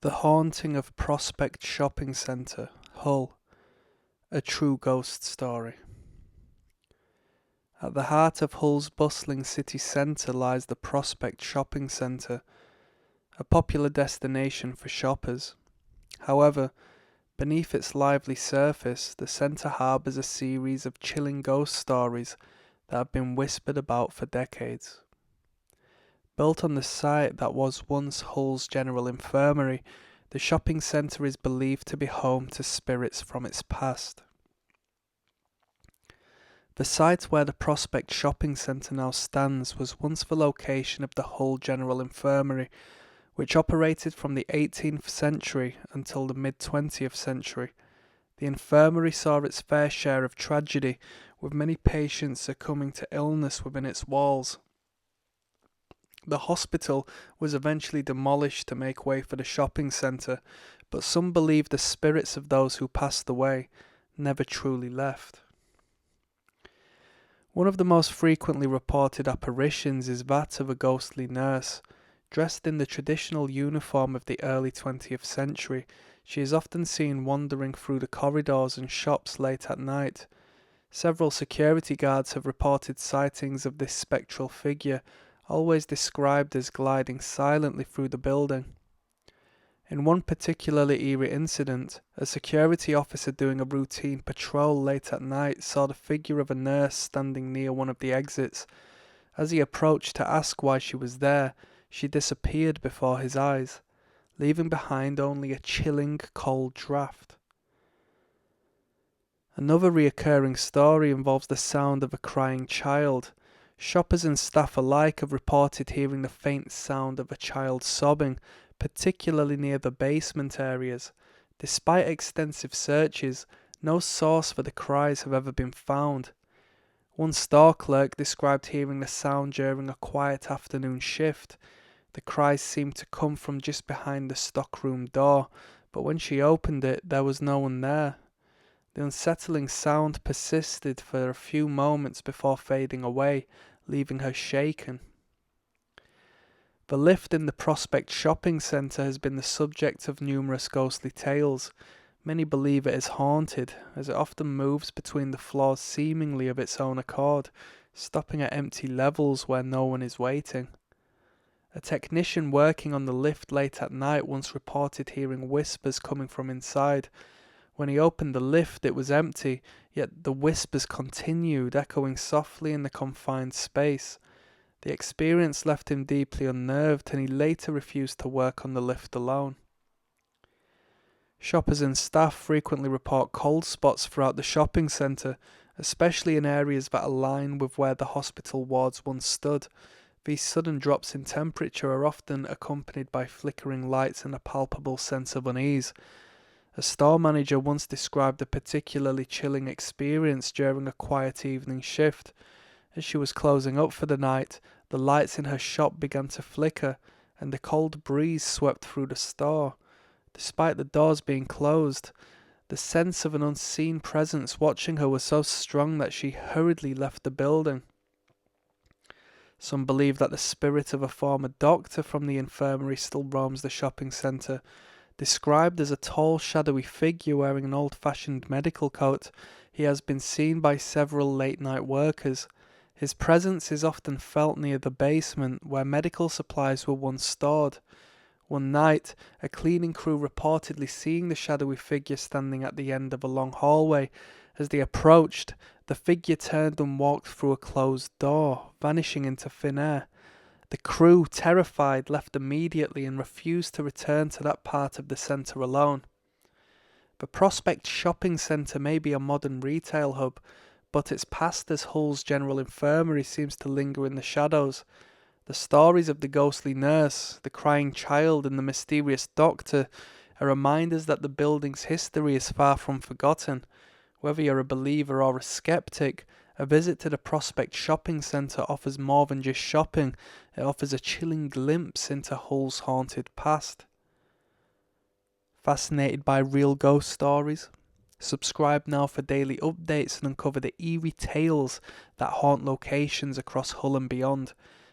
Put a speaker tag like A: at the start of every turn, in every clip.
A: The Haunting of Prospect Shopping Centre, Hull, a true ghost story. At the heart of Hull's bustling city centre lies the Prospect Shopping Centre, a popular destination for shoppers. However, beneath its lively surface, the centre harbours a series of chilling ghost stories that have been whispered about for decades. Built on the site that was once Hull's General Infirmary, the shopping centre is believed to be home to spirits from its past. The site where the Prospect Shopping Centre now stands was once the location of the Hull General Infirmary, which operated from the 18th century until the mid-20th century. The infirmary saw its fair share of tragedy, with many patients succumbing to illness within its walls. The hospital was eventually demolished to make way for the shopping centre, but some believe the spirits of those who passed away never truly left. One of the most frequently reported apparitions is that of a ghostly nurse. Dressed in the traditional uniform of the early 20th century, she is often seen wandering through the corridors and shops late at night. Several security guards have reported sightings of this spectral figure, always described as gliding silently through the building. In one particularly eerie incident, a security officer doing a routine patrol late at night saw the figure of a nurse standing near one of the exits. As he approached to ask why she was there, she disappeared before his eyes, leaving behind only a chilling, cold draft. Another recurring story involves the sound of a crying child. Shoppers and staff alike have reported hearing the faint sound of a child sobbing, particularly near the basement areas. Despite extensive searches, no source for the cries have ever been found. One store clerk described hearing the sound during a quiet afternoon shift. The cries seemed to come from just behind the stockroom door, but when she opened it, there was no one there. The unsettling sound persisted for a few moments before fading away, leaving her shaken. The lift in the Prospect Shopping Centre has been the subject of numerous ghostly tales. Many believe it is haunted, as it often moves between the floors seemingly of its own accord, stopping at empty levels where no one is waiting. A technician working on the lift late at night once reported hearing whispers coming from inside. When he opened the lift, it was empty, yet the whispers continued, echoing softly in the confined space. The experience left him deeply unnerved, and he later refused to work on the lift alone. Shoppers and staff frequently report cold spots throughout the shopping centre, especially in areas that align with where the hospital wards once stood. These sudden drops in temperature are often accompanied by flickering lights and a palpable sense of unease. A store manager once described a particularly chilling experience during a quiet evening shift. As she was closing up for the night, the lights in her shop began to flicker, and a cold breeze swept through the store. Despite the doors being closed, the sense of an unseen presence watching her was so strong that she hurriedly left the building. Some believe that the spirit of a former doctor from the infirmary still roams the shopping centre. Described as a tall, shadowy figure wearing an old-fashioned medical coat, he has been seen by several late-night workers. His presence is often felt near the basement, where medical supplies were once stored. One night, a cleaning crew reportedly seeing the shadowy figure standing at the end of a long hallway. As they approached, the figure turned and walked through a closed door, vanishing into thin air. The crew, terrified, left immediately and refused to return to that part of the centre alone. The Prospect Shopping Centre may be a modern retail hub, but its past as Hull's General Infirmary seems to linger in the shadows. The stories of the ghostly nurse, the crying child, and the mysterious doctor are reminders that the building's history is far from forgotten. Whether you're a believer or a skeptic, a visit to the Prospect Shopping Centre offers more than just shopping. It offers a chilling glimpse into Hull's haunted past. Fascinated by real ghost stories? Subscribe now for daily updates and uncover the eerie tales that haunt locations across Hull and beyond.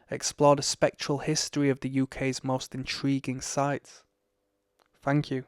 A: Explore the spectral history of the UK's most intriguing sites. Thank you.